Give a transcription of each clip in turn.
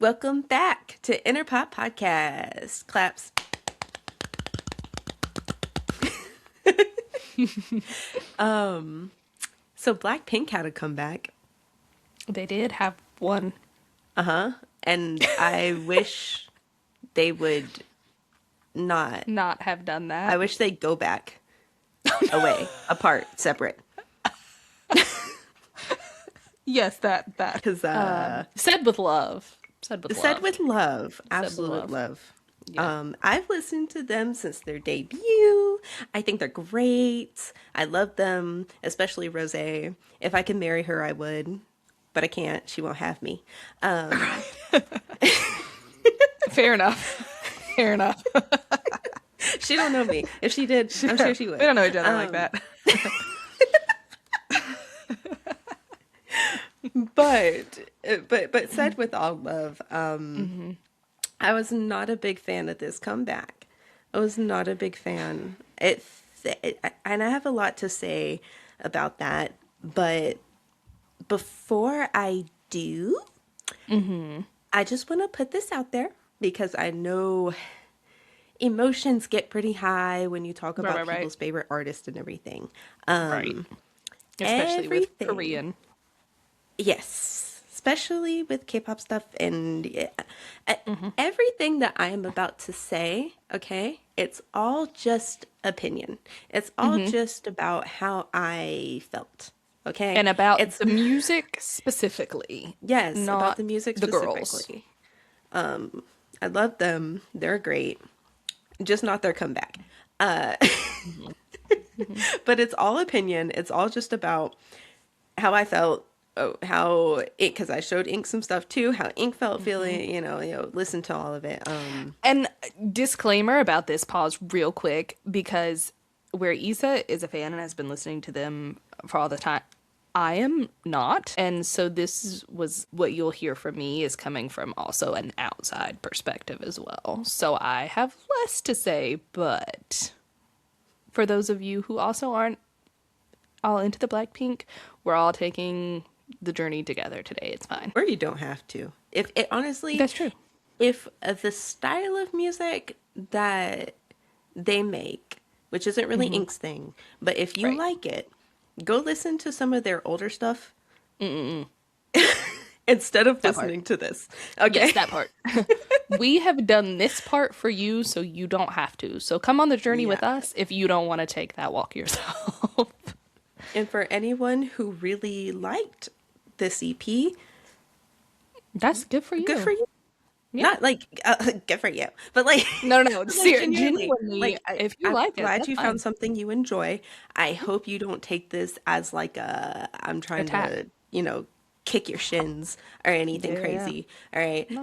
Welcome back to Inner Pop Podcast. Claps. So BlackPink had a comeback. They did have one. And I wish they would not. Not have done that. I wish they'd go back. Away, apart, separate. Yes, that. Because Said with love. Said with love. Absolute love. love. Yeah. I've listened to them since their debut. I think they're great. I love them, especially Rose. If I could marry her, I would, but I can't. She won't have me. Fair enough. Fair enough. She don't know me. If she did, I'm sure she would. We don't know each other like that. But said with all love, I was not a big fan of this comeback. I was not a big fan. And I have a lot to say about that. But before I do, I just want to put this out there because I know emotions get pretty high when you talk about people's favorite artists and everything. Right. Especially with Korean. Yes, especially with K-pop stuff and everything that I am about to say, okay, it's all just opinion. It's all just about how I felt, okay? And about the music specifically. Yes, not about the music the specifically. Girls. I love them. They're great. Just not their comeback. But it's all opinion. It's all just about how I felt. Because I showed Ink some stuff too, how Ink felt feeling, listen to all of it. And disclaimer about this, pause real quick, because where Issa is a fan and has been listening to them for all the time, I am not. And so this was what you'll hear from me is coming from also an outside perspective as well. So I have less to say, but for those of you who also aren't all into the BlackPink, we're all taking the journey together today. It's fine. Or you don't have to. If it honestly, that's true. If the style of music that they make, which isn't really Ink's thing, but if you like it, go listen to some of their older stuff instead of listening to this. Okay, yes, that part. We have done this part for you, so you don't have to. So come on the journey with us if you don't want to take that walk yourself. And for anyone who really liked this EP, that's good for you. Good for you. Yeah. Not like good for you, but like no. Genuinely, like, if you like it, glad you found something you enjoy. I hope you don't take this as like I'm trying to kick your shins or anything crazy. All right, no.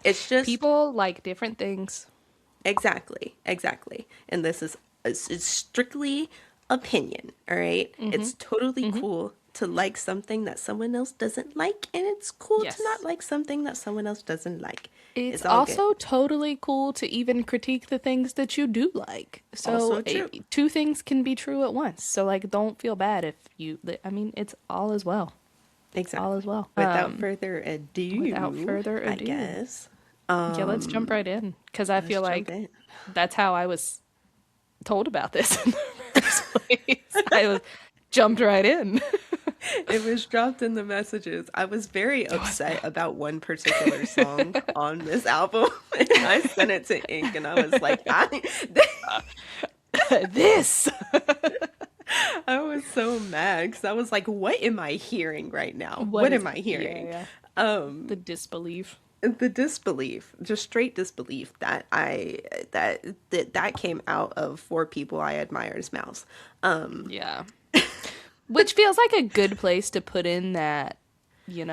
It's just people like different things. Exactly, and this is it's strictly opinion. All right, it's totally cool to like something that someone else doesn't like, and it's cool to not like something that someone else doesn't like. It's also totally cool to even critique the things that you do like. So two things can be true at once. So like, don't feel bad if you. I mean, it's all as well. Exactly. All as well. Without further ado, I guess. Yeah, let's jump right in because I feel like that's how I was told about this in the first place. I jumped right in. It was dropped in the messages. I was very upset about one particular song on this album. And I sent it to Ink and I was like, this. I was so mad because I was like, what am I hearing right now? What am I hearing? Yeah. The disbelief. Just straight disbelief that that came out of four people I admire's mouths. Yeah. Which feels like a good place to put in that, you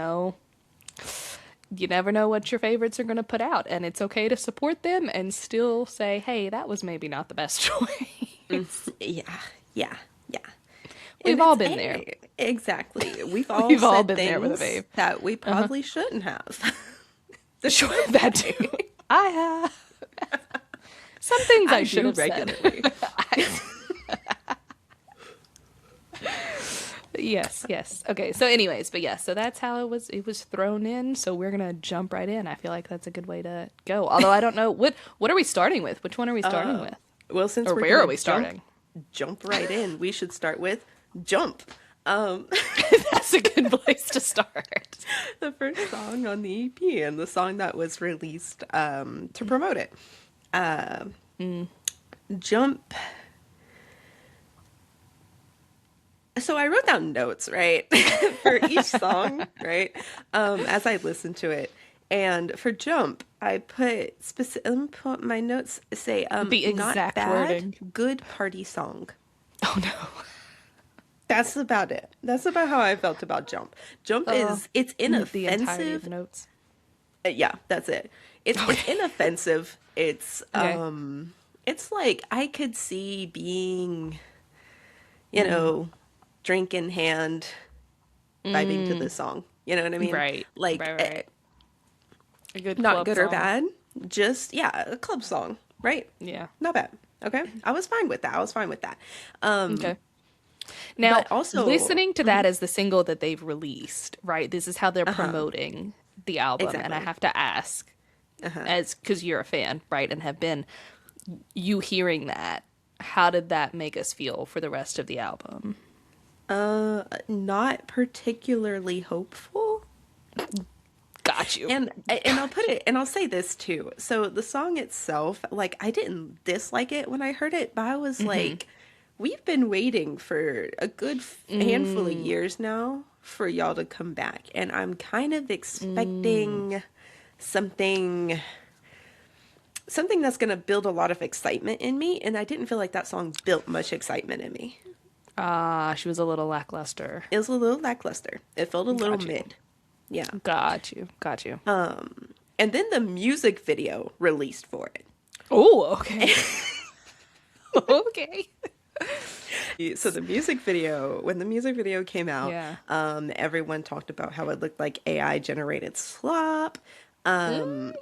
never know what your favorites are going to put out. And it's okay to support them and still say, hey, that was maybe not the best choice. Yeah. We've all been there. Exactly. We've all been there with a babe that we probably shouldn't have. Sure, that too. I have. Some things I should have regularly. Yes, yes. Okay, so anyways, but yeah, so that's how it was thrown in, so we're gonna jump right in. I feel like that's a good way to go. Although I don't know what are we starting with? Which one are we starting with? Well, since Or we're where are gonna we starting? jump right in, we should start with Jump. Um, That's a good place to start. the first song on the EP and the song that was released to promote it. Jump. So I wrote down notes, right, for each song, right, as I listened to it. And for Jump, I put let me put my notes say, The not exact bad, wording. good party song. Oh no. That's about it. That's about how I felt about Jump. Jump is, it's The entirety of inoffensive. the notes. Yeah, that's it. It's Okay. inoffensive. Okay. It's like I could see being, you know, drink in hand, vibing to this song. You know what I mean? Right. Like, Right, right. A good not club good or song. bad, just, yeah, a club song, right? Yeah. Not bad. Okay. I was fine with that. I was fine with that. Um, Okay. Now, but also, listening to that as the single that they've released, right? This is how they're promoting the album, and I exactly. have to ask, as because you're a fan, right, and have been, you hearing that, how did that make us feel for the rest of the album? Not particularly hopeful. Got you. And I'll put it and I'll say this too. So the song itself, like I didn't dislike it when I heard it, but I was like, we've been waiting for a good handful of years now for y'all to come back, and I'm kind of expecting something something that's going to build a lot of excitement in me, and I didn't feel like that song built much excitement in me. Ah, she was a little lackluster. It was a little lackluster. It felt a little Got you. mid. Yeah. Got you. Got you. And then the music video released for it. Oh, okay. Okay. So the music video, when the music video came out, Yeah. everyone talked about how it looked like AI generated slop. How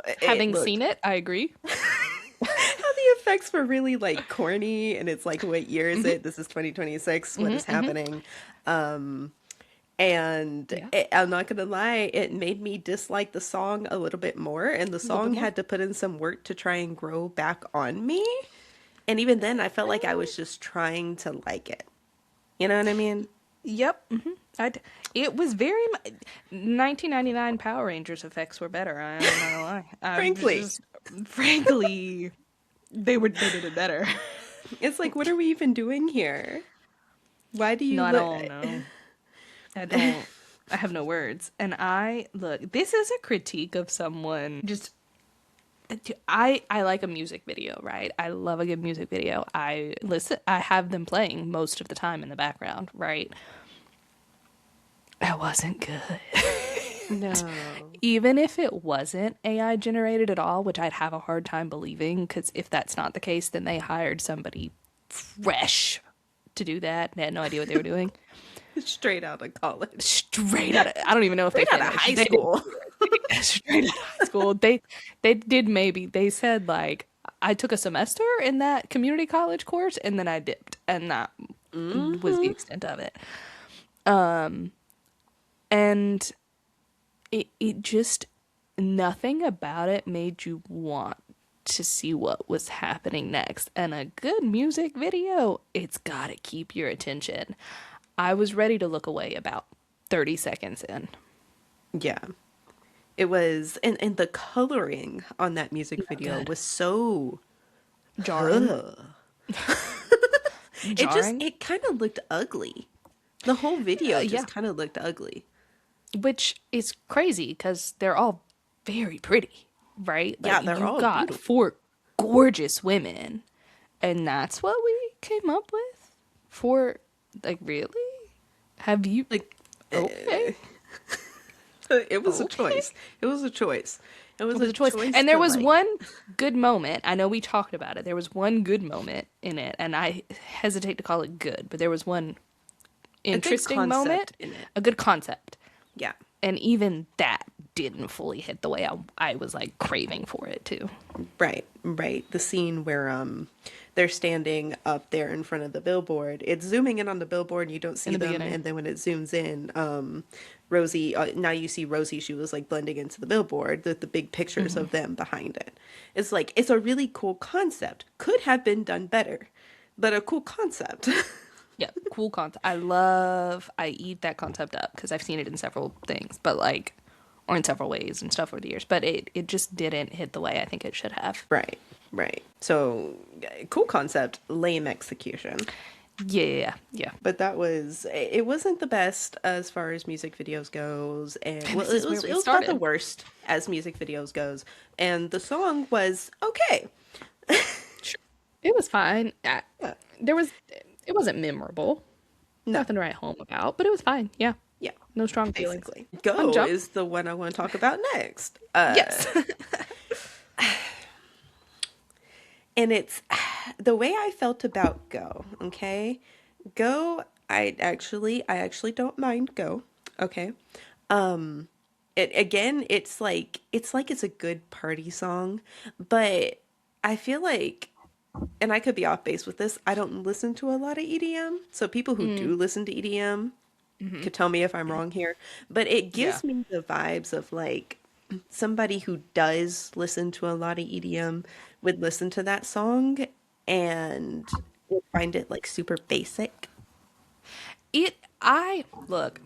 it Having looked, seen it, I agree. how the effects were really like corny, and it's like, what year is it? This is 2026. What is happening? And Yeah. I'm not gonna lie, it made me dislike the song a little bit more, and the A little bit song more. had to put in some work to try and grow back on me. And even then, I felt like I was just trying to like it. You know what I mean? Yep. It was very 1999 Power Rangers effects were better. I'm not gonna lie. Frankly, Frankly, they did it better. it's like, what are we even doing here? Why do you No, I look? don't know. I don't. I have no words. And I look. This is a critique of someone. Just I like a music video, right? I love a good music video. I listen. I have them playing most of the time in the background, right? That wasn't good. No. Even if it wasn't AI generated at all, which I'd have a hard time believing, because if that's not the case, then they hired somebody fresh to do that. They had no idea what they were doing. Straight out of college. Straight out of, I don't even know if Straight they out of finished. high They school. did, straight out of high school. They did maybe. They said like I took a semester in that community college course and then I dipped, and that was the extent of it. And it just, nothing about it made you want to see what was happening next. And a good music video, it's gotta keep your attention. I was ready to look away about 30 seconds in. Yeah. It was, and the coloring on that music video good. was so Jarring. ugh. Jarring. It kind of looked ugly. The whole video Yeah. just kind of looked ugly. Which is crazy because they're all very pretty, right? Yeah, Like, they're you all got beautiful. 4 gorgeous women, and that's what we came up with? For, like, really? Have you, Like, okay. it was a Okay. choice. It was a choice. It was It was a a choice. choice And there to was like. one good moment. I know we talked about it. There was one good moment in it, and I hesitate to call it good, but there was one A good interesting concept moment, in it. a good concept. Yeah. And even that didn't fully hit the way I was like craving for it to. Right, right. The scene where they're standing up there in front of the billboard. It's zooming in on the billboard and you don't In see the them, beginning. and then when it zooms in, Rosie, now you see Rosie, she was like blending into the billboard, the big pictures of them behind it. It's like it's a really cool concept. Could have been done better, but a cool concept. Yeah, cool concept. I eat that concept up because I've seen it in several things, but like, or in several ways and stuff over the years, but it just didn't hit the way I think it should have. Right, right. So cool concept, lame execution. Yeah, yeah. But that was, it wasn't the best as far as music videos goes, and And well, this is where it we was about the started. worst as music videos goes, and the song was okay. Sure. It was fine. Yeah. There was, it wasn't memorable. No. Nothing to write home about, but it was fine. Yeah. Yeah, No strong feelings. basically. Fun Go jump. is the one I want to talk about next. Yes. And it's the way I felt about Go, okay? Go, I actually don't mind Go, okay? It again, it's a good party song, but I feel like, and I could be off base with this, I don't listen to a lot of EDM. So people who do listen to EDM could tell me if I'm wrong here, but it Yeah. gives me the vibes of like somebody who does listen to a lot of EDM would listen to that song and would find it like super basic. I look,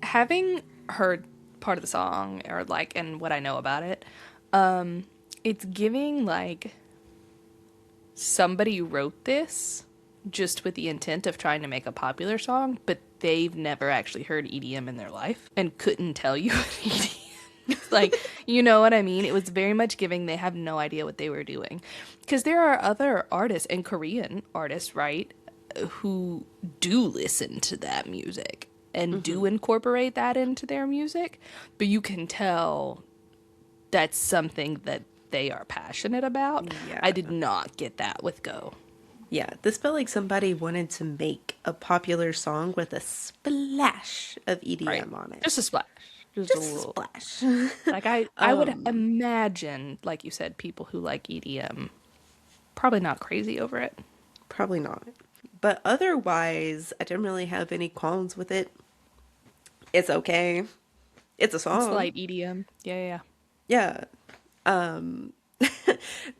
having heard part of the song or like, and what I know about it, it's giving like somebody wrote this just with the intent of trying to make a popular song, but they've never actually heard EDM in their life and couldn't tell you what EDM. Like, you know what I mean? It was very much giving they have no idea what they were doing. Because there are other artists and Korean artists, right, who do listen to that music and do incorporate that into their music, but you can tell that's something that they are passionate about. Yeah. I did not get that with Go. Yeah, this felt like somebody wanted to make a popular song with a splash of EDM on it. Just a splash. Just a Just a little. splash. Like I would imagine, like you said, people who like EDM probably not crazy over it. Probably not. But otherwise, I didn't really have any qualms with it. It's okay. It's a It's song. light EDM. Yeah, yeah. Yeah. Um,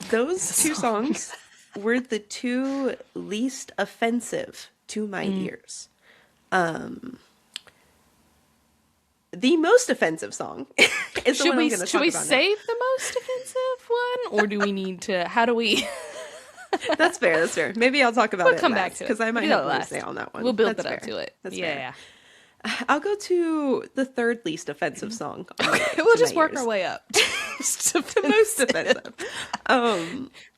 those two songs were the two least offensive to my ears. The most offensive song is the one I'm going to Should talk we about next. save the most offensive one, or do we need to? How do we? That's fair. That's fair. Maybe I'll talk about We'll it come back to it. because I might We'll do have that more to last. say on that one. We'll build That's that up fair. to it. That's Yeah, fair. I'll go to the third least offensive song. yeah. We'll just work our way up. The most offensive.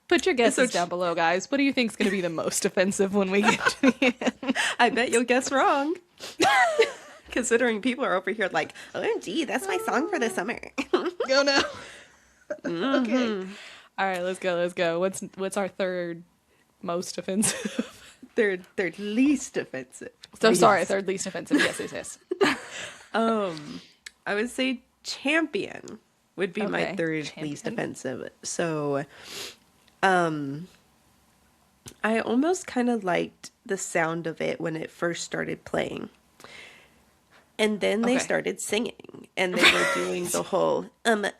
Put your guesses So- down below, guys. What do you think is going to be the most offensive when we get to the end? I bet you'll guess wrong. Considering people are over here like, OMG, that's my song for the summer. Go now. Okay. All right, let's go. Let's go. What's our third most offensive? They're least offensive. So sorry, Yes. third least offensive. Yes, yes, yes. I would say Champion would be my Okay, third Champion. least offensive. So, I almost kind of liked the sound of it when it first started playing. And then they Okay. started singing, and they were doing the whole and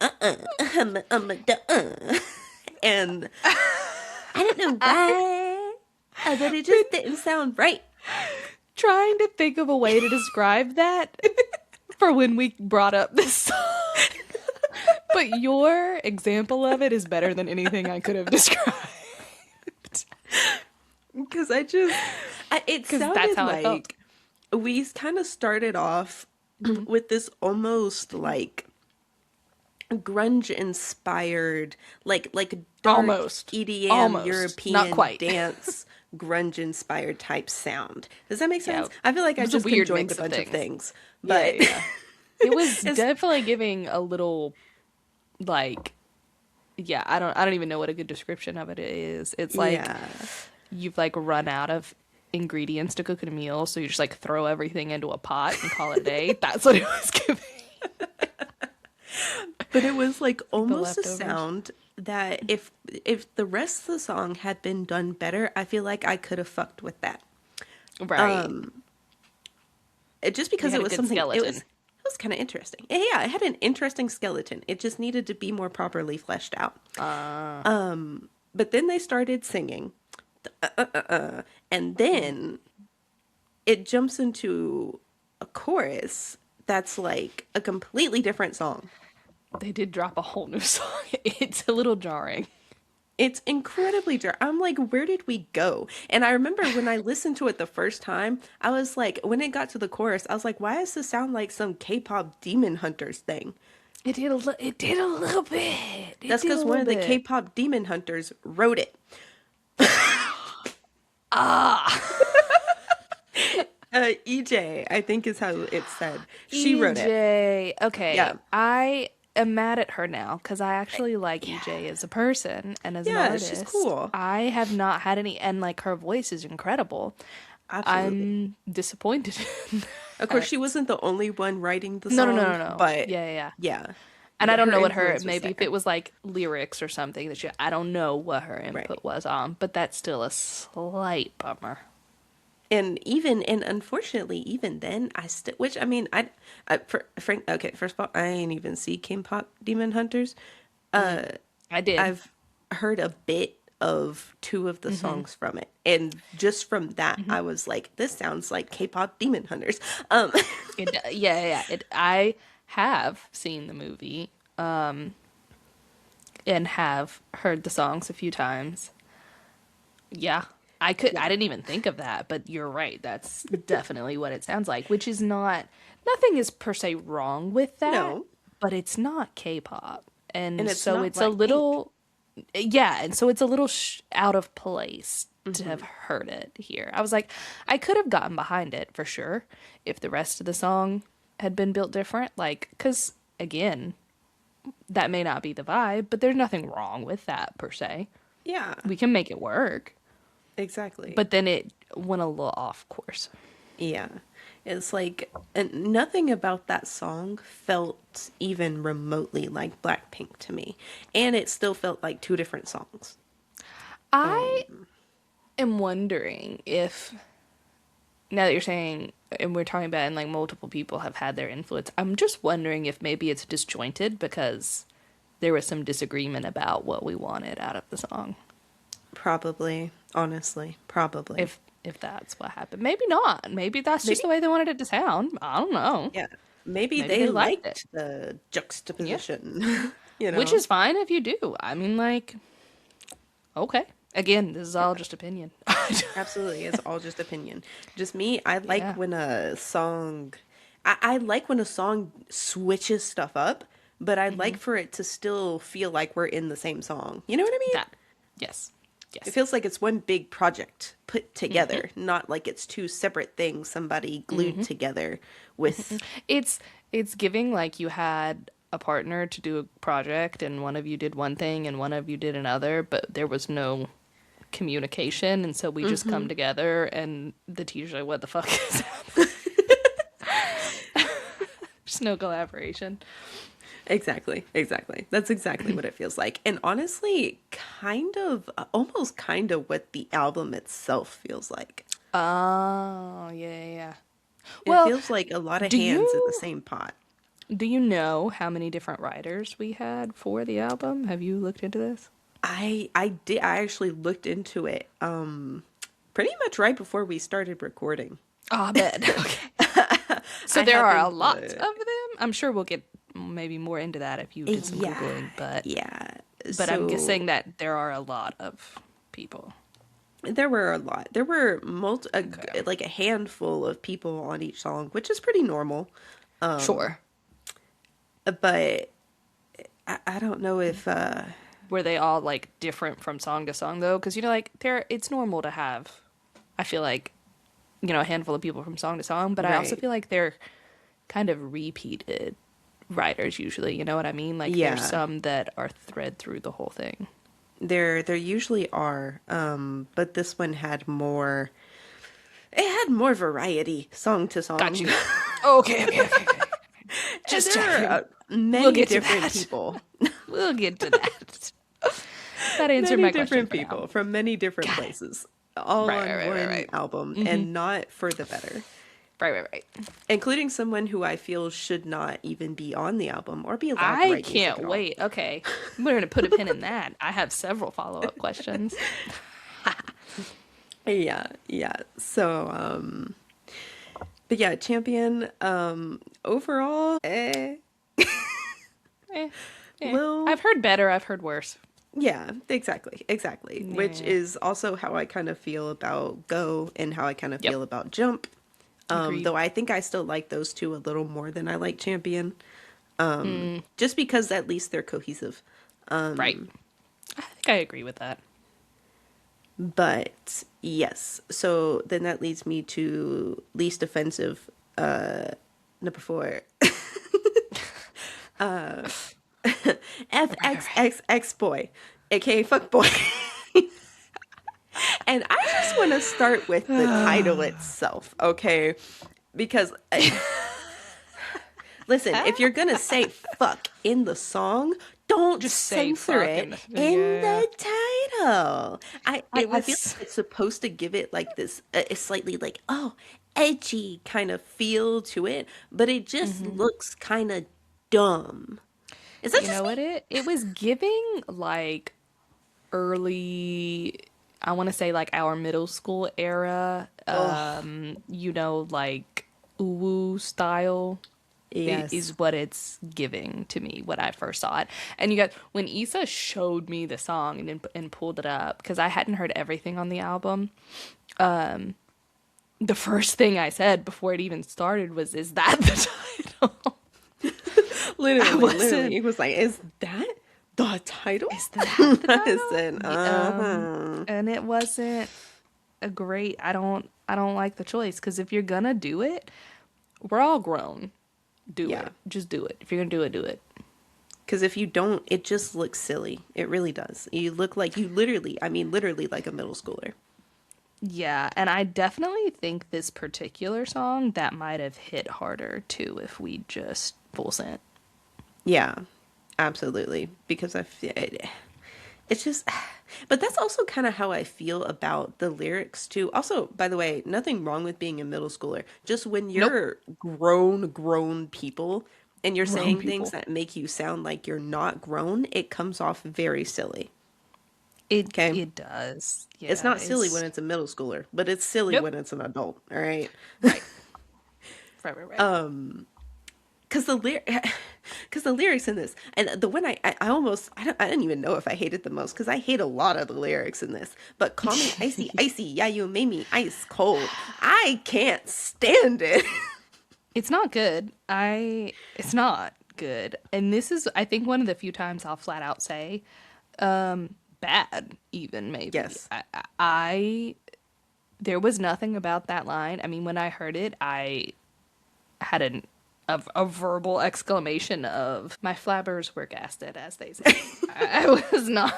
I don't know why, but it just didn't sound right. Trying to think of a way to describe that for when we brought up this song. But your example of it is better than anything I could have described. Because it 'Cause sounded that's how I felt. like we kind of started off with this almost like grunge inspired, like dark Almost. EDM Almost. European Not quite. dance grunge inspired type sound. Does that make sense? Yeah. I feel like It I was a just weird conjoined mix a of bunch of things. things, but Yeah. It was It's- definitely giving a little like yeah, I don't even know what a good description of it is. It's like yeah. you've like run out of ingredients to cook a meal, so you just like throw everything into a pot and call it a day. That's what it was giving. but it was like Like the almost a leftovers. sound that if the rest of the song had been done better, I feel like I could have fucked with that. Right. Just They because had it a was good something skeleton. it was kind of interesting. Yeah, it had an interesting skeleton. It just needed to be more properly fleshed out. Uh, But then they started singing, and then it jumps into a chorus that's like a completely different song. they did drop a whole new song. It's a little jarring. It's incredibly dry. I'm like, where did we go? And I remember when I listened to it the first time, I was like, when it got to the chorus, I was like, why does this sound like some K-pop Demon Hunters thing? It did a little bit. It That's did a because one little of the bit. K-pop Demon Hunters wrote it. Ah, EJ, I think is how it's said. She wrote it. EJ. Yeah. Okay, I am mad at her now because I actually like EJ as a person and as an Yeah, she's artist. cool. I have not had any, and like her voice is incredible. Absolutely. I'm disappointed in Of course, that. she wasn't the only one writing the No, no, no, song, no, no. but Yeah, yeah, yeah. yeah, And I don't her know what her, influence was maybe if there. it was like lyrics or something that she, I don't know what her Right. input was on, but that's still a slight bummer. And unfortunately, even then, I still, which I mean, Frank, okay, first of all, I ain't even see K-pop Demon Hunters. I did. I've heard a bit of two of the songs from it, and just from that, I was like, this sounds like K-pop Demon Hunters. Yeah, yeah. I have seen the movie and have heard the songs a few times. Yeah. I Yeah, didn't even think of that, but you're right. That's definitely what it sounds like, which is not, nothing is per se wrong with that, no, but it's not K-pop. and And it's so not it's a BlackPink. little, yeah, and so it's a little out of place to have heard it here. I was like, I could have gotten behind it for sure if the rest of the song had been built different. Like, because again, that may not be the vibe, but there's nothing wrong with that per se. Yeah, We can make it work. exactly. But then it went a little off course. Yeah. It's like and nothing about that song felt even remotely like Blackpink to me. And it still felt like two different songs. I am wondering if, now that you're saying, and we're talking about, and like multiple people have had their influence, I'm just wondering if maybe it's disjointed because there was some disagreement about what we wanted out of the song. Probably, honestly, probably. If that's what happened. Maybe not. Maybe that's just Maybe, the way they wanted it to sound. I don't know. yeah. Maybe Maybe they they liked it. liked the Yeah. juxtaposition, you Which know? is fine if you do. I mean, like, okay. Again, this is all just opinion. Absolutely. It's all just opinion. Just me, I like Yeah. when a song I like when a song switches stuff up, but I like for it to still feel like we're in the same song. You know what I mean? That. Yes. It Yes. feels like it's one big project put together, not like it's two separate things somebody glued together with. It's it's giving like you had a partner to do a project and one of you did one thing and one of you did another, but there was no communication and so we just come together and the teacher's like, what the fuck is that? There's no collaboration. Exactly, exactly. That's exactly what it feels like. And honestly, kind of, almost kind of what the album itself feels like. Oh, yeah, yeah, yeah. It Well, feels like a lot of do hands in the you same pot. do you know how many different writers we had for the album? Have you looked into this? I actually looked into it pretty much right before we started recording. Oh, I bet. Okay. So I there are a happened lot of to them. I'm sure we'll get maybe more into that if you did some yeah, Googling, yeah. but I'm guessing So that there are a lot of people. there were a lot. There were Okay. like a handful of people on each song, which is pretty normal. Sure. But I don't know if Were they all like different from song to song though? Because like it's normal to have, I feel like, a handful of people from song to song, but I also right. feel like they're kind of repeated writers usually. You know what I mean? Like there's Yeah, some that are thread through the whole thing. there usually are. But this one had more. It had more variety, song to Got song. you. Okay, okay, okay, okay. And Just checking. We'll Many get to different that. people. We'll get to that. That answered Many my question different for now. people from many different Got it. places, all Right, on right, right, one right, album, right. and not for the better. Right, right, right. Including someone who I feel should not even be on the album or be allowed to I write music can't at all. wait. Okay. We're going to put a pin in that. I have several follow-up questions. Yeah, yeah. So, but yeah, Champion, overall, Eh, eh. little, I've heard better. I've heard worse. yeah, exactly. Which Yeah. is also how I kind of feel about Go and how I kind of Yep. feel about Jump. Agreed. Though I think I still like those two a little more than I like Champion. Just because at least they're cohesive. Right. I think I agree with that. But yes, so then that leads me to least offensive, number 4. Right, right. FXXX boy, aka fuck boy. And I just want to start with the title right. itself, okay? Because listen, if you're gonna say fuck in the song, don't Just say censor fuck it and in yeah. the title. It I feel was like it's supposed to give it like this, a slightly like, oh, edgy kind of feel to it, but it just looks kind of dumb. Is that you just know me? what it was giving like early I want to say like our middle school era Oh, like uwu style yes. is what it's giving to me when I first saw it. And you got when Issa showed me the song and pulled it up because I hadn't heard everything on the album. The first thing I said before it even started was, "Is that the title?" I Literally. wasn't. It was like, is that the title? Is that the I title? said, uh-huh. And it wasn't a great. I don't like the choice because if you're gonna do it, we're all grown. Do Yeah. it. Just do it. If you're gonna do it, do it. Because if you don't, it just looks silly. It really does. You look like you literally, I mean, literally like a middle schooler. Yeah, and I definitely think this particular song that might have hit harder too if we just full sent. Yeah, absolutely. Because I feel it's just, but that's also kind of how I feel about the lyrics too. Also, by the way, nothing wrong with being a middle schooler. Just when Nope. you're grown people and you're Grown saying things people. that make you sound like you're not grown, it comes off very silly. It Okay? it does. It's Yeah, not silly when it's it's a middle schooler, but it's silly nope. when it's an adult, all right? Right. Right, right, right. Because the because the lyrics in this, and the one I almost I didn't even know if I hated the most because I hate a lot of the lyrics in this. But call me icy icy, yeah, you made me ice cold. I can't stand it. It's not good. It's not good. And this is I think one of the few times I'll flat out say bad even maybe. Yes. I there was nothing about that line. I mean, when I heard it, I had a verbal exclamation of my flabbers were gasted, as they say. I was not.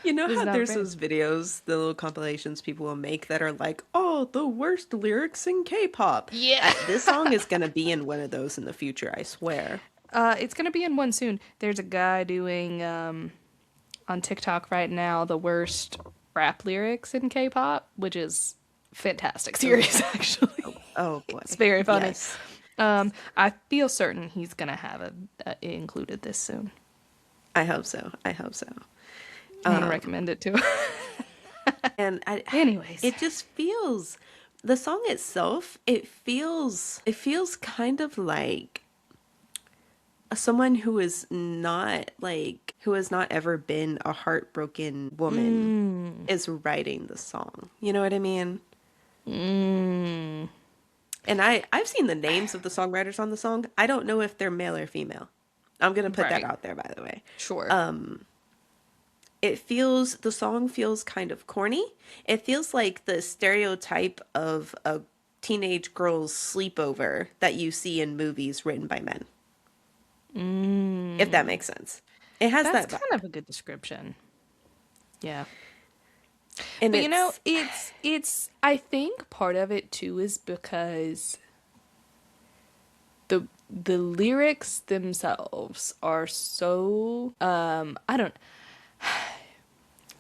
You know Was how not there's great. those videos, the little compilations people will make that are like, oh, the worst lyrics in K-pop. Yeah. This song is gonna be in one of those in the future, I swear. It's gonna be in one soon. There's a guy doing on TikTok right now the worst rap lyrics in K-pop, which is fantastic series actually. Oh It's boy. very funny. Yes. I feel certain he's gonna have included this soon. I hope so. I hope so. I'm gonna recommend it to. And Anyways, it just feels the song itself, it feels kind of like someone who is not like who has not ever been a heartbroken woman is writing the song. You know what I mean? And I've seen the names of the songwriters on the song. I don't know if they're male or female. I'm gonna put that right, out there, by the way. sure. The song feels kind of corny. It feels like the stereotype of a teenage girl's sleepover that you see in movies written by men. If that makes sense. It has That's that kind vibe. of a good description. Yeah. And But you know, it's I think part of it too is because the the lyrics themselves are so I don't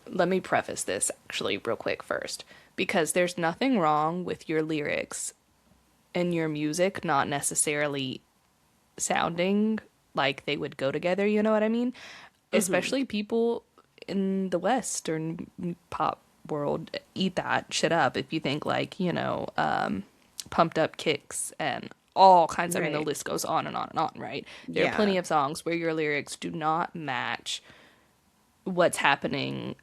let me preface this actually real quick first, because there's nothing wrong with your lyrics and your music not necessarily sounding like they would go together, you know what I mean? Mm-hmm. Especially people in the Western pop world eat that shit up if you think like, pumped up kicks and all kinds. I mean, the Right. list goes on and on and on, right? There are Yeah. plenty of songs where your lyrics do not match what's happening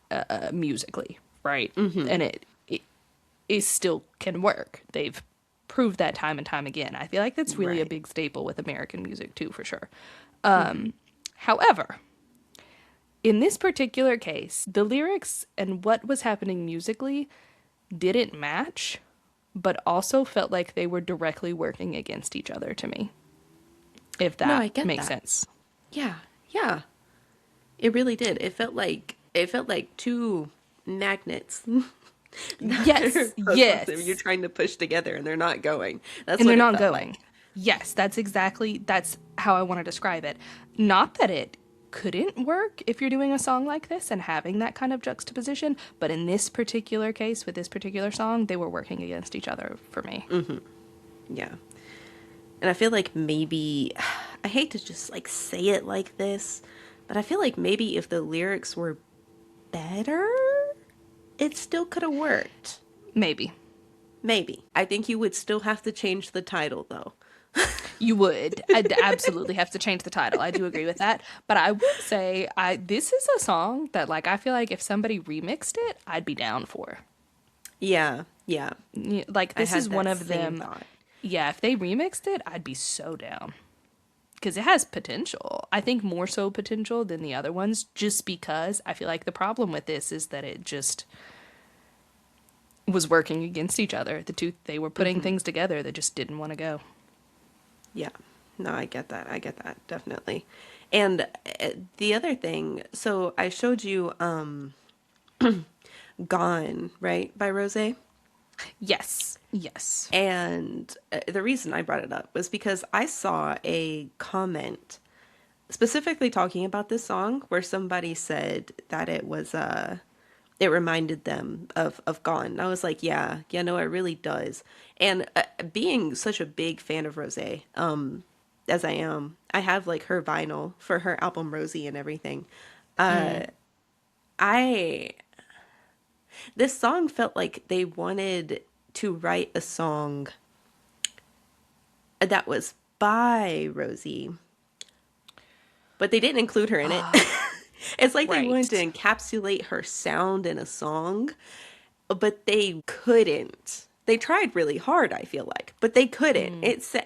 musically, right? Mm-hmm. And it still can work. They've proved that time and time again. I feel like that's really a Right. big staple with American music too, for sure. Mm-hmm. However, in this particular case, the lyrics and what was happening musically didn't match, but also felt like they were directly working against each other to me, if No, that I get makes that. sense. Yeah. Yeah. It really did. It felt like two magnets that are Yes, opposite. You're yes. trying to push together and they're not going. That's And they're what it not felt going. like. Yes, that's how I want to describe it. Not that it couldn't work if you're doing a song like this and having that kind of juxtaposition, but in this particular case with this particular song, they were working against each other for me. Yeah. And I feel like maybe I hate to just like say it like this, but I feel like maybe if the lyrics were better, it still could have worked. Maybe. Maybe. I think you would still have to change the title though. You would. I'd absolutely have to change the title. I do agree with that. But I will say I this is a song that like I feel like if somebody remixed it, I'd be down for. Yeah. Yeah. Like I this had is one that of same them. thought. Yeah, if they remixed it, I'd be so down. Because it has potential. I think more so potential than the other ones, just because I feel like the problem with this is that it just was working against each other. The two, they were putting things together that just didn't want to go. Yeah. No, I get that. I get that. Definitely. And the other thing, so I showed you Gone, right, by Rose. Yes. Yes. And the reason I brought it up was because I saw a comment specifically talking about this song where somebody said that it reminded them of Gone. And I was like, yeah, no, it really does. And being such a big fan of Rose, as I am, I have like her vinyl for her album Rosie and everything. Mm. I This song felt like they wanted to write a song that was by Rosie, but they didn't include her in it. It's like they wanted Right. to encapsulate her sound in a song, but they couldn't. They tried really hard, I feel like, but they couldn't. Mm.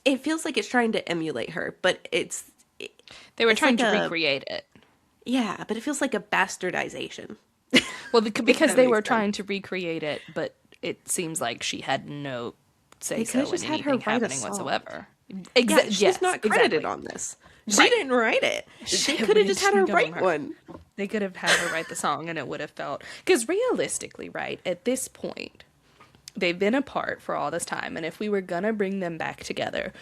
It feels like it's trying to emulate her, but They were it's trying like to a recreate it. yeah, but it feels like a bastardization, Well, if because that they makes were sense. trying to recreate it, but it seems like she had no say They could have so in just had her anything write a happening song. whatsoever. Yeah, she's Yes, not credited exactly. on this. She Right. didn't write it. They It could have really just had her didn't come from write her. one. They could have had her write the song and it would have felt. Because realistically, right, at this point, they've been apart for all this time. And if we were going to bring them back together,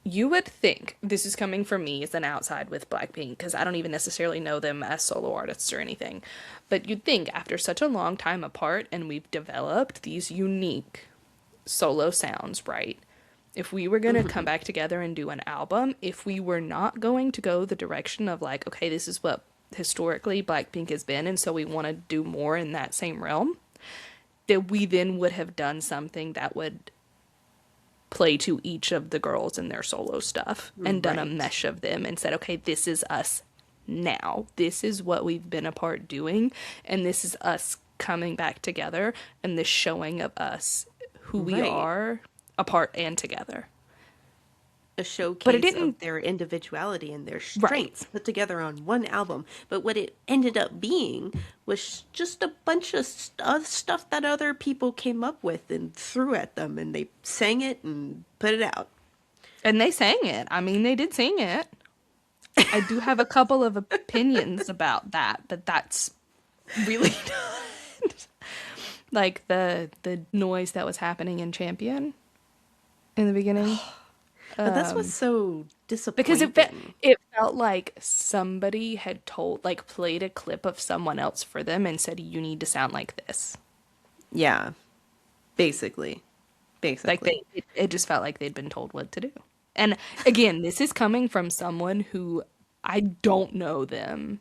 you would think this is coming from me as an outside with Blackpink because I don't even necessarily know them as solo artists or anything. But you'd think after such a long time apart and we've developed these unique solo sounds, right? If we were going to come back together and do an album, if we were not going to go the direction of like, okay, this is what historically Blackpink has been, and so we want to do more in that same realm, that we then would have done something that would play to each of the girls and their solo stuff and done a Right. mesh of them and said, okay, this is us now. This is what we've been apart doing, and this is us coming back together and this showing of us who we Right. are apart and together. A But it showcase of didn't, their individuality and their right. strengths put together on one album. But what it ended up being was just a bunch of stuff that other people came up with and threw at them, and they sang it and put it out. And they sang it. I mean, they did sing it. I do have a couple of opinions about that, but that's really like the noise that was happening in Champion in the beginning. That's what's so Because disappointing. it felt like somebody had played a clip of someone else for them and said, you need to sound like this. Yeah, basically. Like Basically. it just felt like they'd been told what to do. And again, this is coming from someone who I don't know them.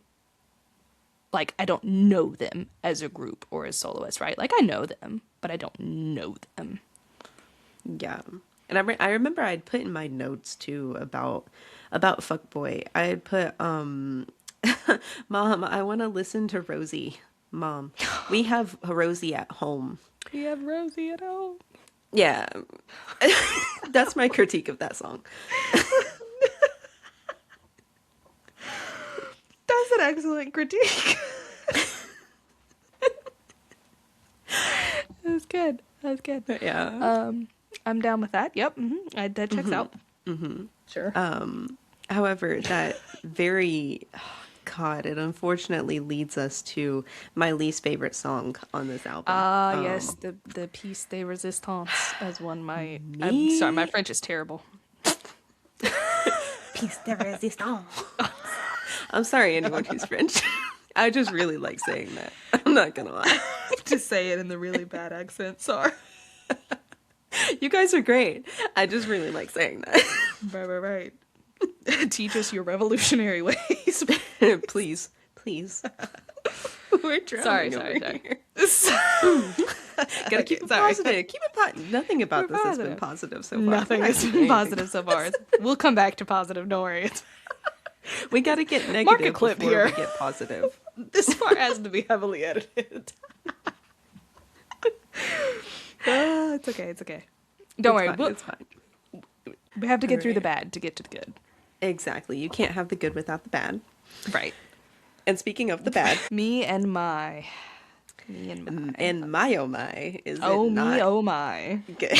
Like, I don't know them as a group or as soloists, right? Like, I know them, but I don't know them. Yeah. And I remember I'd put in my notes too about fuckboy. I had put Mom, I want to listen to Rosie. Mom, we have Rosie at home. We have Rosie at home. Yeah. That's my critique of that song. That's an excellent critique. That was good. That was good. Yeah. I'm down with that. Yep. That checks out. Sure. However, that very God, it unfortunately leads us to my least favorite song on this album. Yes, the piece de resistance, as one might. I'm Me? sorry, my French is terrible. Piece de resistance. I'm sorry, anyone who's French. I just really like saying that. I'm not gonna lie. To say it in the really bad accent. Sorry. You guys are great. I just really like saying that. Right. Teach us your revolutionary ways. Please, please. We're drowning over here. Gotta keep it positive. Keep it positive. Nothing about this has been positive so far. Nothing has been positive so far. We'll come back to positive. Don't worry. We gotta get negative Mark a clip before here. we get positive. This part has to be heavily edited. It's okay. It's okay. Don't worry. It's fine. We have to get through the bad to get to the good. Exactly. You can't have the good without the bad. Right. And speaking of the bad, Me and my. and my oh my, is Oh it not me, oh my. good?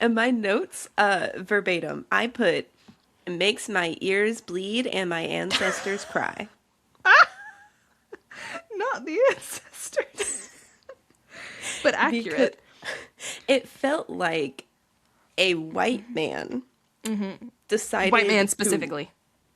And my notes, verbatim, I put, makes my ears bleed and my ancestors cry. Not the ancestors. But accurate. Because it felt like a white man decided White man to- specifically.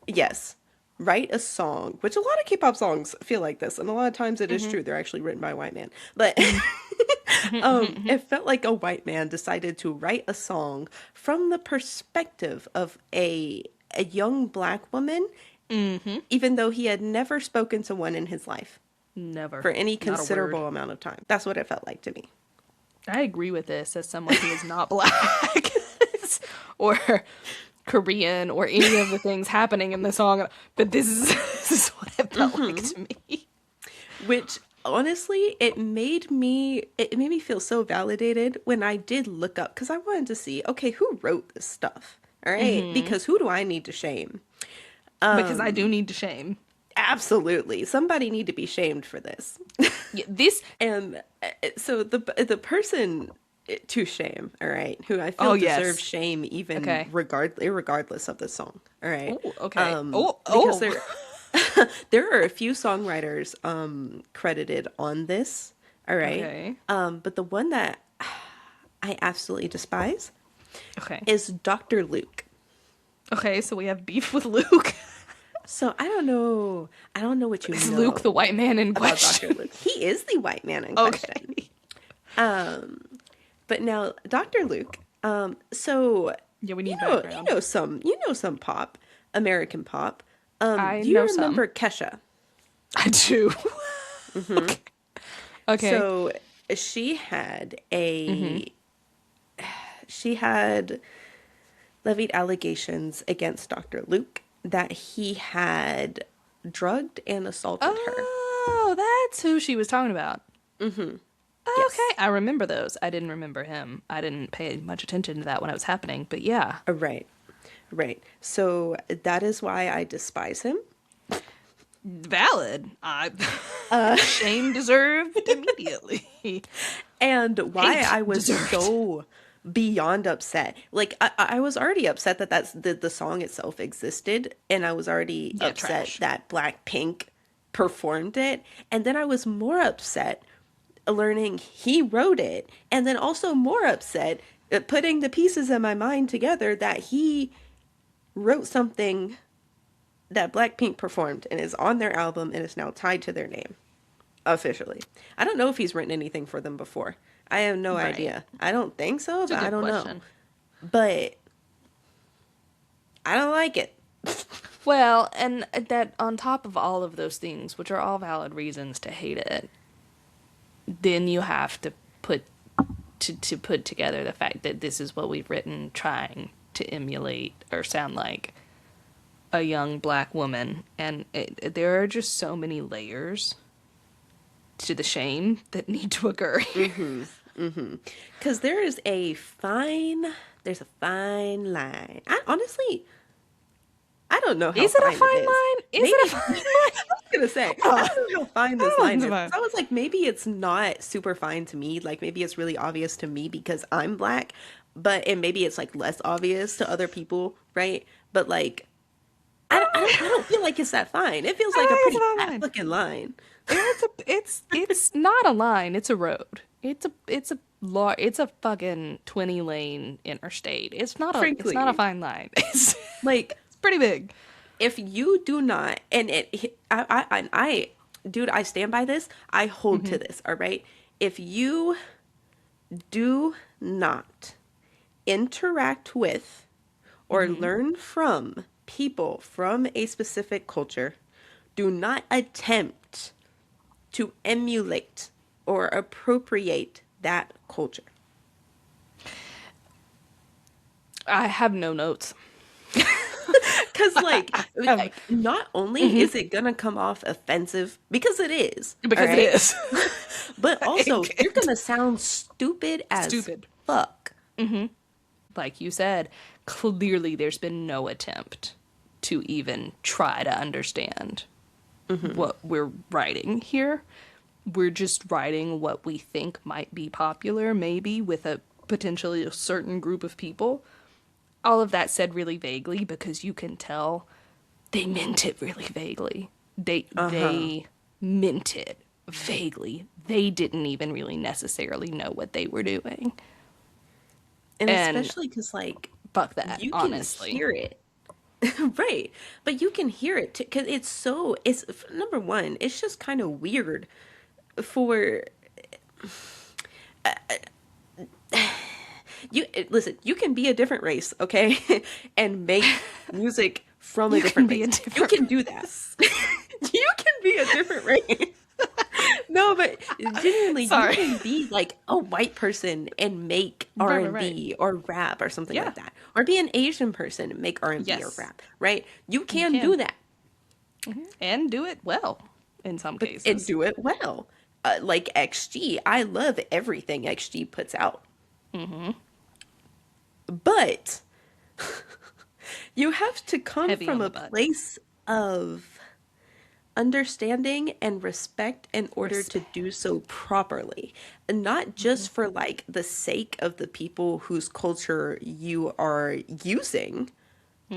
yes, write a song, which a lot of K-pop songs feel like this, and a lot of times it is true. They're actually written by a white man. But it felt like a white man decided to write a song from the perspective of a young black woman, even though he had never spoken to one in his life Never. for any Not a word. considerable amount of time. That's what it felt like to me. I agree with this as someone who is not black or Korean or any of the things happening in the song, but this is what it felt like to me. Which honestly, it made me feel so validated when I did look up, because I wanted to see, okay, who wrote this stuff? All right, because who do I need to shame? Because I do need to shame. Absolutely, somebody need to be shamed for this. Yeah, this And so the person to shame, all right, who I feel deserves shame even regardless of the song, all right. Oh, okay. Because there are a few songwriters credited on this, all right. Okay. But the one that I absolutely despise Okay. is Dr. Luke. Okay, so we have beef with Luke. So I don't know what you Is know Luke the white man in about question? Dr. Luke. He is the white man in Okay. question. But now Dr. Luke, so Yeah, we need you know background. you know some pop, American pop. I Do you know some. remember Kesha? I do. Okay. So she had she had levied allegations against Dr. Luke that he had drugged and assaulted her. Oh, that's who she was talking about. Mm-hmm. Okay, I remember those. I didn't remember him. I didn't pay much attention to that when it was happening, but yeah. Right. So that is why I despise him. Valid. Shame deserved immediately. And why Hate I was deserved. so beyond upset. Like I was already upset that the song itself existed, and I was already upset trash. that BlackPink performed it, and then I was more upset learning he wrote it, and then also more upset putting the pieces in my mind together that he wrote something that Blackpink performed and is on their album and is now tied to their name officially. I don't know if he's written anything for them before. I have no Right. idea. I don't think so, It's a but I good don't know. question. But I don't like it. Well, and that on top of all of those things, which are all valid reasons to hate it, then you have to put together the fact that this is what we've written trying to emulate or sound like a young black woman, and there are just so many layers to the shame that need to occur here. Cuz there's a fine line. I honestly I don't know how Is it a fine it fine is. line? Is Maybe it a fine line? I was gonna say I don't know how fine this Oh, line it's is. fine. So I was like, maybe it's not super fine to me. Like maybe it's really obvious to me because I'm black, but and maybe it's like less obvious to other people, right? But like I don't feel like it's that fine. It feels like a I think it's pretty a fine fat line. fucking line. It's not a line. It's a road. It's a fucking 20-lane interstate. It's not a Frankly, fine line. like It's pretty big. if you do not, and dude, I stand by this. I hold to this. All right. If you do not interact with or learn from people from a specific culture, do not attempt to emulate or appropriate that culture. I have no notes. Because, Um, not only is it gonna come off offensive, because it is, all because it right? is. But also, you're gonna sound stupid as Stupid. fuck. Like you said, clearly there's been no attempt to even try to understand what we're writing here. We're just writing what we think might be popular, maybe with a potentially a certain group of people. All of that said really vaguely because you can tell they meant it really vaguely. They meant it vaguely. They didn't even really necessarily know what they were doing. And And especially because, like, fuck that, you can honestly. hear it. Right. But you can hear it because number one, it's just kind of weird for listen, you can be a different race, okay? And make music from a You can different be a race. You different can do that. You can be a different race. No, but genuinely, you Sorry. can be like a white person and make Right, R right, and right. B or rap or something Yeah. like that, or be an Asian person and make R and B or Yes. rap, right? You You can can. do that, And do it well in some but and cases. do it well. Like XG, I love everything XG puts out, but you have to come Heavy on from the a butt. place of understanding and respect in order to Respect. do so properly, and not just for like the sake of the people whose culture you are using,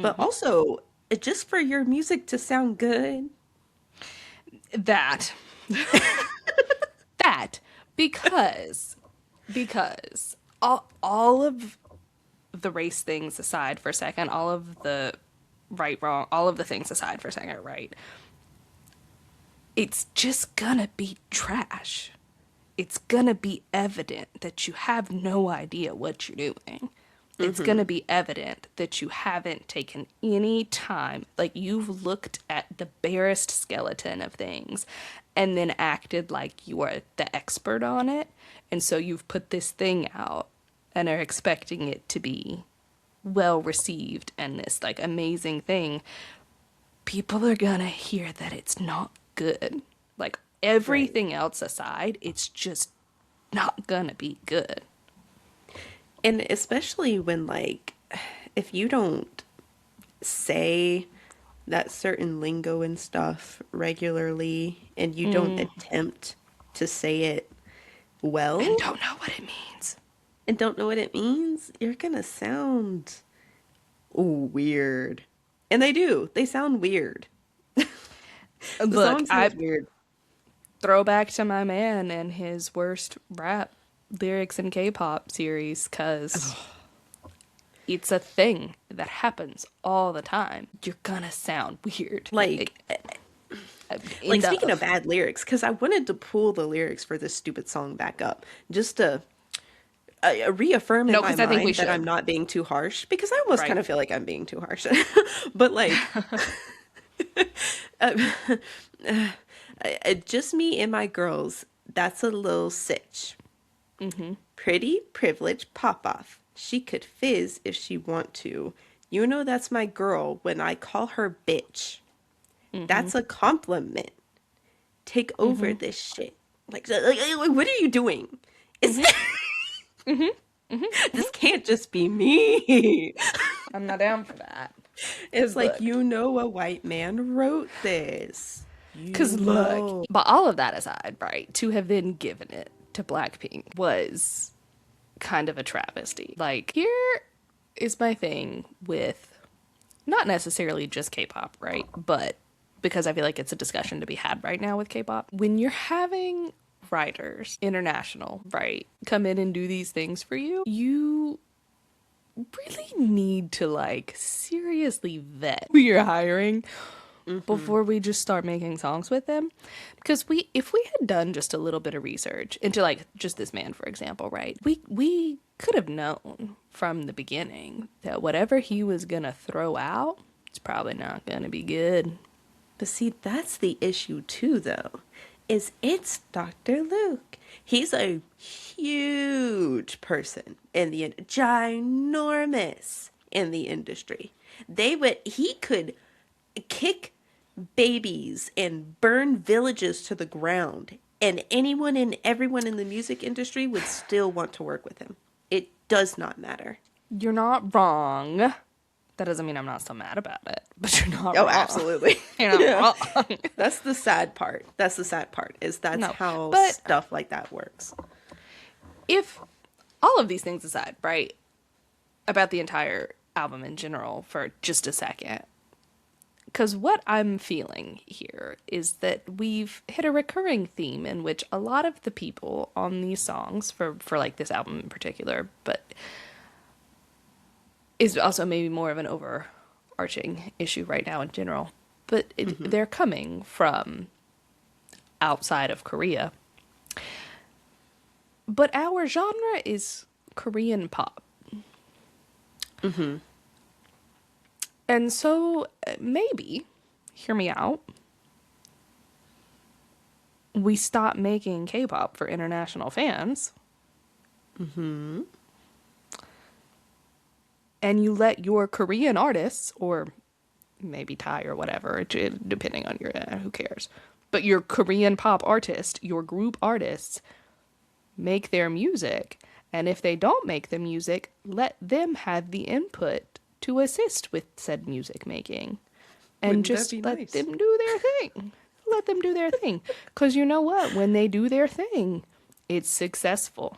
but also just for your music to sound good. That. That. Because all of the race things aside for a second, all of the right, wrong, all of the things aside for a second, right? It's just gonna be trash. It's gonna be evident that you have no idea what you're doing. It's gonna be evident that you haven't taken any time, like you've looked at the barest skeleton of things and then acted like you are the expert on it. And so you've put this thing out and are expecting it to be well received and this like amazing thing. People are gonna hear that it's not good. Like Right. everything else aside, it's just not gonna be good. And especially when, like, if you don't say that certain lingo and stuff regularly and you don't attempt to say it And well don't know what it means. and don't know what it means, you're gonna sound weird. And they do. They sound weird. The Look, song I sounds weird. throw back to my man and his worst rap. lyrics in K-pop series because it's a thing that happens all the time. You're gonna sound weird. Like, End speaking of of. bad lyrics, because I wanted to pull the lyrics for this stupid song back up just to reaffirm in No, my because I think we mind that I'm should. not being too harsh, because I almost kind Right. of feel like I'm being too harsh. But like, just me and my girls, that's a little sitch. Pretty privilege pop off. She could fizz if she want to. You know that's my girl when I call her bitch. That's a compliment. Take over this shit. Like, what are you doing? It's this can't just be me. I'm not down for that. It's like, Look. you know, a white man wrote this. You Because look, know. but all of that aside, right, to have then given it to Blackpink was kind of a travesty. Like, here is my thing with not necessarily just K-pop, right? But because I feel like it's a discussion to be had right now with K-pop. When you're having writers, international, right, come in and do these things for you, you really need to like seriously vet who you're hiring before we just start making songs with them. Because if we had done just a little bit of research into like just this man, for example, right, we could have known from the beginning that whatever he was gonna throw out, it's probably not gonna be good. But see, that's the issue too, though, is it's Dr. Luke. He's a huge person in the ginormous in the industry. He could kick babies and burn villages to the ground, and anyone and everyone in the music industry would still want to work with him. It does not matter. You're not wrong. That doesn't mean I'm not still mad about it, but you're not Oh, wrong. absolutely. You're not Yeah. wrong. That's the sad part. That's the sad part, is that's No, how but- stuff like that works. If all of these things aside, right, about the entire album in general for just a second, because what I'm feeling here is that we've hit a recurring theme in which a lot of the people on these songs, for like this album in particular, but is also maybe more of an overarching issue right now in general, but they're coming from outside of Korea. But our genre is Korean pop. And so maybe, hear me out, we stop making K-pop for international fans. And you let your Korean artists, or maybe Thai or whatever, depending on your, who cares. But your Korean pop artist, your group artists, make their music. And if they don't make the music, let them have the input to assist with said music making. And Wouldn't that just be let nice? them do their thing. Let them do their thing. Because you know what? When they do their thing, it's successful.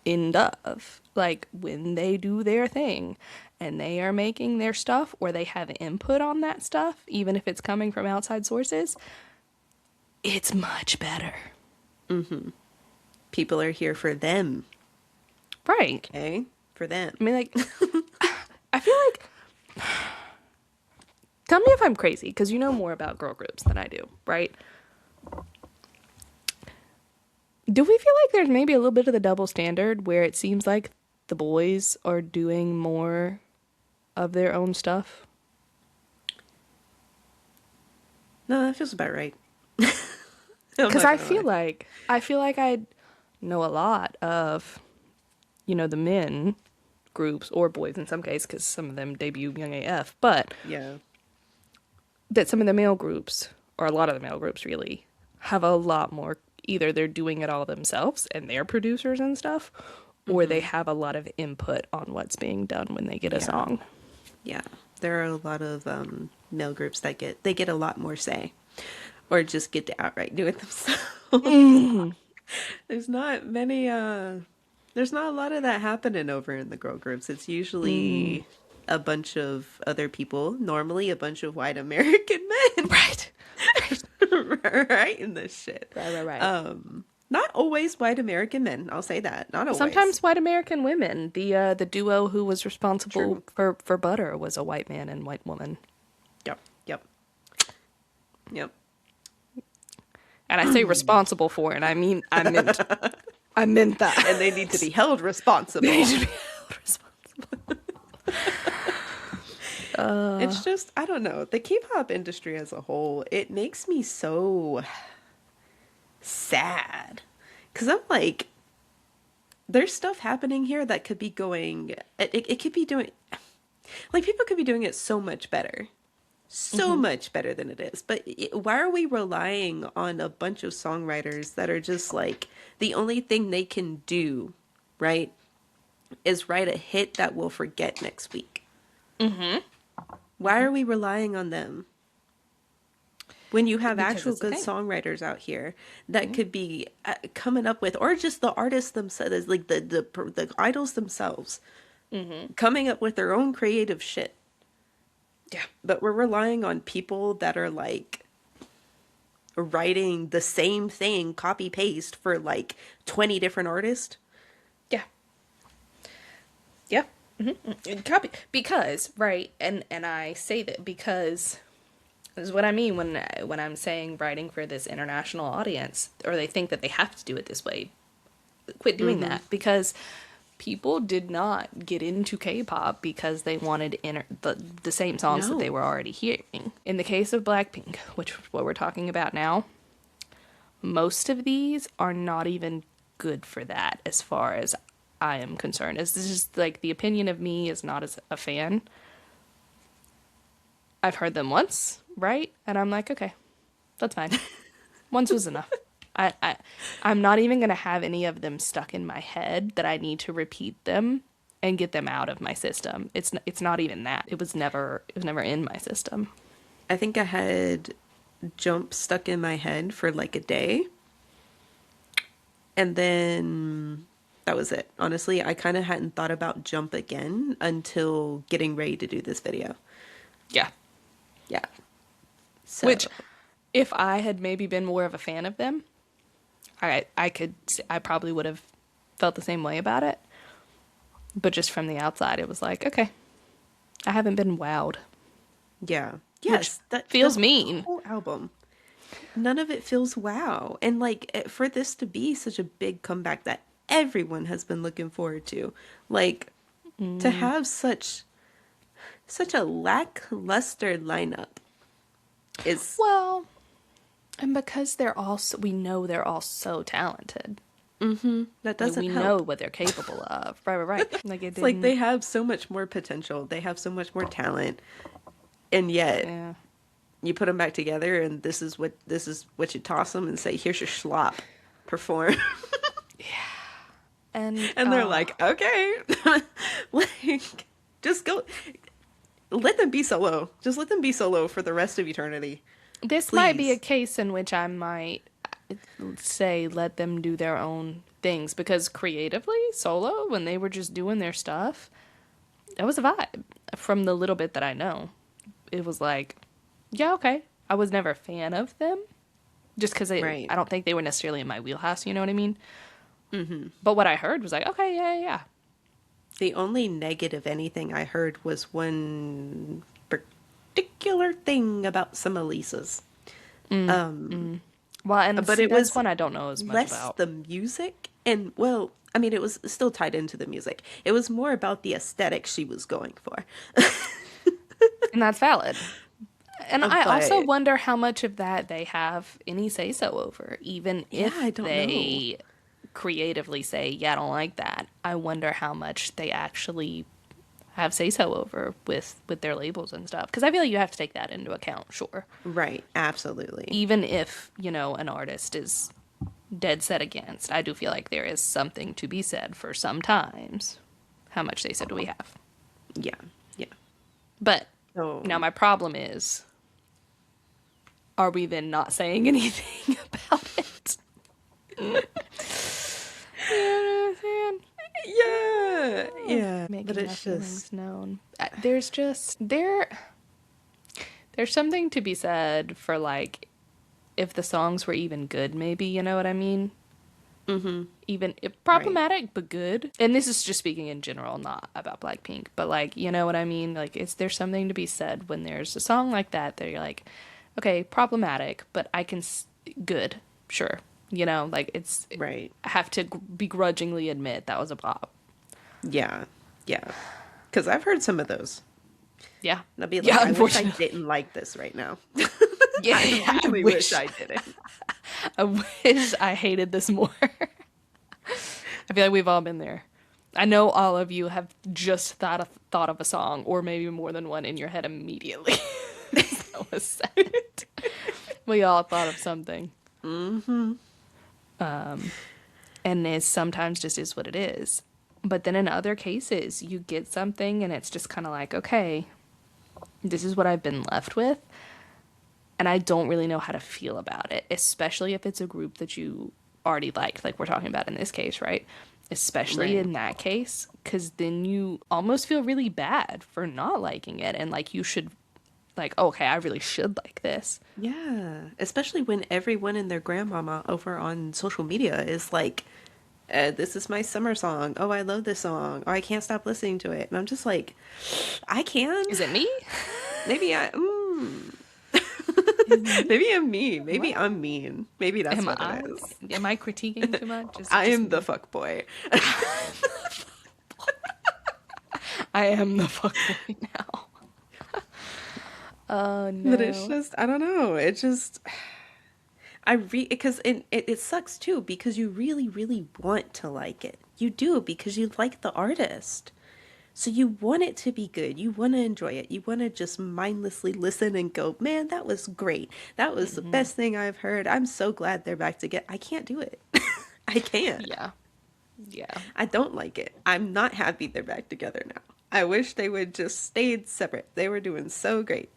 End of. Like, when they do their thing and they are making their stuff, or they have input on that stuff, even if it's coming from outside sources, it's much better. People are here for them, Right. okay? For them. I mean, like, I feel like, tell me if I'm crazy, because you know more about girl groups than I do, right? Do we feel like there's maybe a little bit of the double standard where it seems like the boys are doing more of their own stuff? No, that feels about right. Because I feel like I know a lot of, you know, the men groups, or boys in some case, because some of them debut young AF, but Yeah. that some of the male groups, or a lot of the male groups really, have a lot more, either they're doing it all themselves and they're producers and stuff, or they have a lot of input on what's being done when they get a song. Yeah. There are a lot of male groups that get a lot more say, or just get to outright do it themselves. There's not many there's not a lot of that happening over in the girl groups. It's usually a bunch of other people, normally a bunch of white American men. Right. Right in this shit. Right. Not always white American men. I'll say that. Not always. Sometimes white American women. The duo who was responsible True. for Butter was a white man and white woman. Yep. Yep. Yep. And I say responsible for it. I meant that. And they need to be held responsible. They need to be held responsible. It's just, I don't know. The K-pop industry as a whole, it makes me so sad. Because I'm like, there's stuff happening here that could be going, it could be doing, like, people could be doing it so much better. So much better than it is. But why are we relying on a bunch of songwriters that are just like, the only thing they can do, right, is write a hit that we'll forget next week? Why are we relying on them? When you have Because actual it's a good thing. songwriters out here that could be coming up with, or just the artists themselves, like the idols themselves, coming up with their own creative shit. Yeah. But we're relying on people that are like writing the same thing, copy paste for like 20 different artists. Yeah. Yeah. Copy because right, and I say that because this is what I mean when I'm saying writing for this international audience, or they think that they have to do it this way. Quit doing that, because people did not get into K-pop because they wanted the same songs that No. they were already hearing. In the case of BlackPink, which is what we're talking about now, most of these are not even good for that, as far as I am concerned. This is just like the opinion of me as not as a fan. I've heard them once, right? And I'm like, okay, that's fine. Once was enough. I'm not even gonna have any of them stuck in my head that I need to repeat them and get them out of my system. It's not even that. It was never in my system. I think I had Jump stuck in my head for like a day. And then that was it. Honestly, I kind of hadn't thought about Jump again until getting ready to do this video. Yeah. Yeah. So, Which, if I had maybe been more of a fan of them, I probably would have felt the same way about it. But just from the outside, it was like, okay, I haven't been wowed. yeah. Yes, that feels the mean. whole album. None of it feels wow. And like for this to be such a big comeback that everyone has been looking forward to, like to have such a lackluster lineup is Well, and because we know they're all so talented. that Like, doesn't we help. know what they're capable of. Right. Like, it It's like didn't. they have so much more potential. They have so much more talent. And yet Yeah. you put them back together and this is what you toss them and say, here's your slop. Perform. And And they're like, okay. Like just go let them be solo. Just let them be solo for the rest of eternity. this might be a Please. case in which I might say let them do their own things, because creatively, solo, when they were just doing their stuff, that was a vibe. From the little bit that I know, it was like, yeah, okay. I was never a fan of them, just because Right. I don't think they were necessarily in my wheelhouse. You know what I mean? But what I heard was like, okay, yeah. The only negative anything I heard was one particular thing about some Elisa's. Well, and But see, it that's was one I don't know as much less about. the music and well, I mean it was still tied into the music. It was more about the aesthetic she was going for. And that's valid. And I also But wonder how much of that they have any say-so over, even if I don't they creatively say, yeah, I don't like that. I wonder how much they actually have say-so over with their labels and stuff. Because I feel like you have to take that into account, sure. right, absolutely. Even if, an artist is dead set against, I do feel like there is something to be said for sometimes how much say-so do we have. Yeah. Yeah. But So now my problem is, are we then not saying anything about it? You know what I'm saying? yeah. Making But my it's feelings just known. There's something to be said for, like, if the songs were even good, maybe, you know what I mean? Even if Right. problematic, but good. And this is just speaking in general, not about Blackpink, but like, you know what I mean? Like, is there something to be said when there's a song like that you're like, okay, problematic, but good, sure. You know, like Right. I have to begrudgingly admit that was a pop. Yeah. Yeah. Because I've heard some of those. Yeah. And I'll be Yeah, like, I wish I unfortunately. didn't like this right now. Yeah, I yeah, really wish I didn't. I wish I hated this more. I feel like we've all been there. I know all of you have just thought of a song, or maybe more than one in your head immediately. That was sad. We all thought of something. And it sometimes just is what it is. But then in other cases, you get something and it's just kind of like, okay, this is what I've been left with. And I don't really know how to feel about it, especially if it's a group that you already liked, like we're talking about in this case, right? Especially Right. in that case, because then you almost feel really bad for not liking it. And like, you should, like, okay, I really should like this. Yeah. Especially when everyone and their grandmama over on social media is like, this is my summer song. Oh, I love this song. Oh, I can't stop listening to it. And I'm just like, I can. Is it me? Maybe I. Is it me? Maybe I'm mean. Maybe What? I'm mean. Maybe that's Am what I? it is. Am I critiquing too much? Is it I just am the me? fuck boy. I am the fuckboy now. Oh But it's no. just, I don't know. It just, because it sucks too, because you really, really want to like it. You do, because you like the artist. So you want it to be good. You want to enjoy it. You want to just mindlessly listen and go, man, that was great. That was the best thing I've heard. I'm so glad they're back together. I can't do it. I can't. Yeah. Yeah. I don't like it. I'm not happy they're back together now. I wish they would just stayed separate. They were doing so great.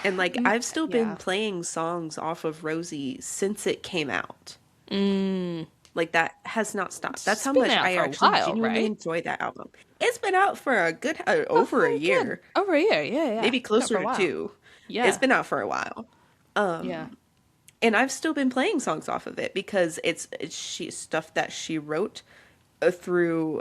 And like I've still been Yeah. playing songs off of Rosie since it came out. Mm. Like that has not stopped. That's It's how been much out I for a actually while, genuinely right? enjoy that album. It's been out for a good over a Oh, good. year, Over a year. Yeah, yeah. maybe It's been out for closer a to while. two. It's Yeah. been out for a while. Yeah. And I've still been playing songs off of it because it's she stuff that she wrote through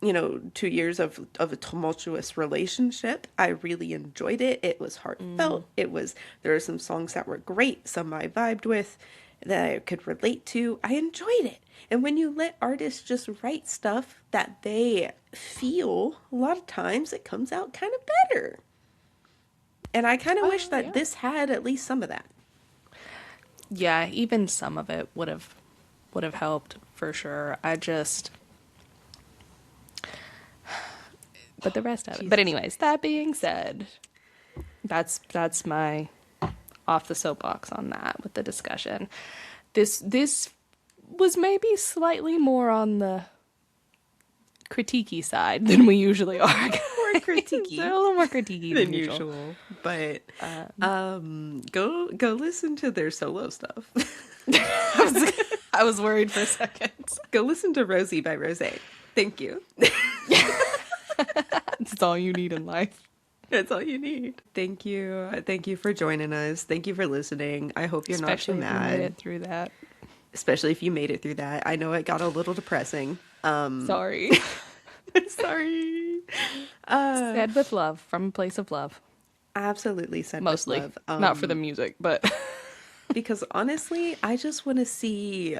2 years of a tumultuous relationship. I really enjoyed it. It was Mm. heartfelt. There were some songs that were great, some I vibed with, that I could relate to. I enjoyed it. And when you let artists just write stuff that they feel, a lot of times it comes out kind of better. And I kind of wish that Yeah. this had at least some of that. Yeah, even some of it would have helped for sure. But the rest of it. But Jesus. anyways, that being said, that's my off the soapbox on that with the discussion. This was maybe slightly more on the critiquey side than we usually are. More Guys. critiquey They're a little more critiquey than than usual. usual. But go listen to their solo stuff. I was worried for a second. Go listen to Rosie by Rose. Thank you. That's all you need in life. That's all you need. Thank you. Thank you for joining us. Thank you for listening. I hope you're not too Especially if you made mad. it through that. Especially if you made it through that. I know it got a little depressing. Sorry. Sorry. Said with love, from a place of love. Absolutely said with Mostly. love. Not for the music, but Because honestly, I just want to see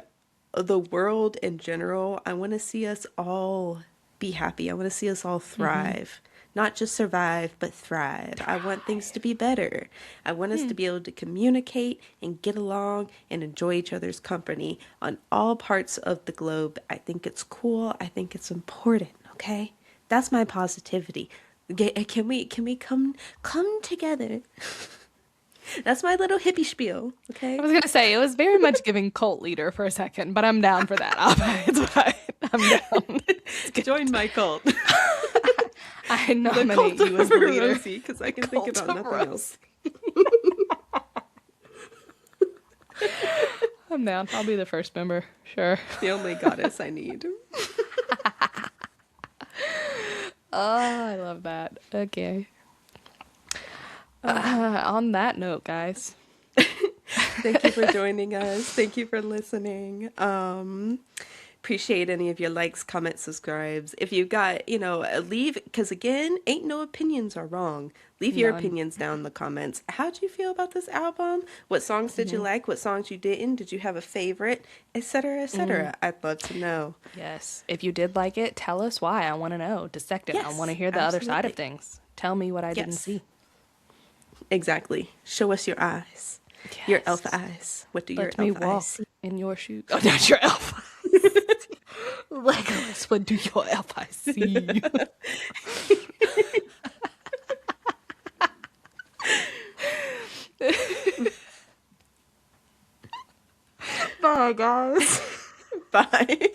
the world in general. I want to see us all be happy. I want to see us all thrive. Not just survive, but thrive. I want things to be better. I want us to be able to communicate and get along and enjoy each other's company on all parts of the globe. I think it's cool. I think it's important, okay? That's my positivity. Can we come together? That's my little hippie spiel, okay? I was gonna say it was very much giving cult leader for a second, but I'm down for that. It's fine. I'm down. Join my cult. I The nominate cult you as of the leader. Rosie, because I can think Cult about of nothing else. I'm down. I'll be the first member. Sure. The only goddess I need. Oh, I love that. Okay. On that note, guys. Thank you for joining us. Thank you for listening. Appreciate any of your likes, comments, subscribes. If you've got, leave, because again, ain't no opinions are wrong. Leave your None. opinions down in the comments. How'd you feel about this album? What songs did you like? What songs you didn't? Did you have a favorite? Etc., etc. I'd love to know. Yes. If you did like it, tell us why. I want to know. Dissect it. I want Yes, to hear the other side of absolutely. things. Tell me what I didn't Yes, see. exactly. Show us your eyes. Your Yes. elf eyes. What do your Let me elf walk eyes see? in your shoes. Oh, not your elf. Legolas, what do your elf eyes see? Bye, guys. Bye.